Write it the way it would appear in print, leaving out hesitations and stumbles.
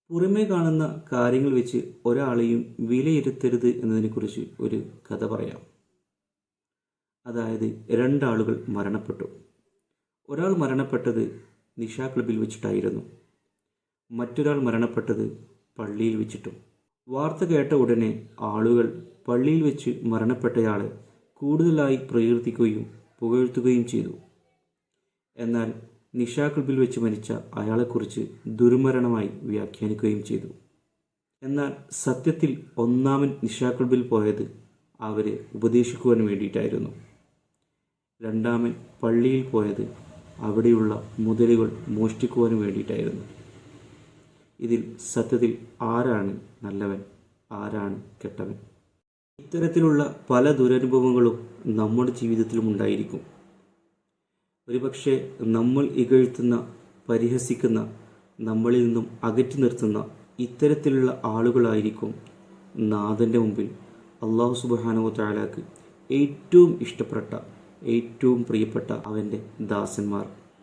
പുറമേ കാണുന്ന കാര്യങ്ങൾ വെച്ച് ഒരാളെയും വിലയിരുത്തരുത് എന്നതിനെക്കുറിച്ച് ഒരു കഥ പറയാം. അതായത്, രണ്ടാളുകൾ മരണപ്പെട്ടു. ഒരാൾ മരണപ്പെട്ടത് നിശാ ക്ലബിൽ വെച്ചിട്ടായിരുന്നു. മറ്റൊരാൾ മരണപ്പെട്ടത് പള്ളിയിൽ വെച്ചിട്ടും. വാർത്ത കേട്ട ഉടനെ ആളുകൾ പള്ളിയിൽ വെച്ച് മരണപ്പെട്ടയാളെ കൂടുതലായി പ്രകീർത്തിക്കുകയും പുകഴ്ത്തുകയും ചെയ്തു. എന്നാൽ നിശാ ക്ലബിൽ വെച്ച് മരിച്ച അയാളെക്കുറിച്ച് ദുർമരണമായി വ്യാഖ്യാനിക്കുകയും ചെയ്തു. എന്നാൽ സത്യത്തിൽ ഒന്നാമൻ നിശാ ക്ലബിൽ പോയത് അവരെ ഉപദേശിക്കുവാൻ വേണ്ടിയിട്ടായിരുന്നു. രണ്ടാമൻ പള്ളിയിൽ പോയത് അവിടെയുള്ള മുതലുകൾ മോഷ്ടിക്കുവാൻ വേണ്ടിയിട്ടായിരുന്നു. ഇതിൽ സത്യത്തിൽ ആരാണ് നല്ലവൻ, ആരാണ് കെട്ടവൻ? ഇത്തരത്തിലുള്ള പല ദുരനുഭവങ്ങളും നമ്മുടെ ജീവിതത്തിലും ഉണ്ടായിരിക്കും. ഒരുപക്ഷെ നമ്മൾ ഇകഴ്ത്തുന്ന, പരിഹസിക്കുന്ന, നമ്മളിൽ നിന്നും അകറ്റി നിർത്തുന്ന ഇത്തരത്തിലുള്ള ആളുകളായിരിക്കും നാഥൻ്റെ മുമ്പിൽ അല്ലാഹു സുബ്ഹാനഹു വ തആലക്ക് ഏറ്റവും ഇഷ്ടപ്പെട്ട, ഏറ്റവും പ്രിയപ്പെട്ട അവൻ്റെ ദാസന്മാർ.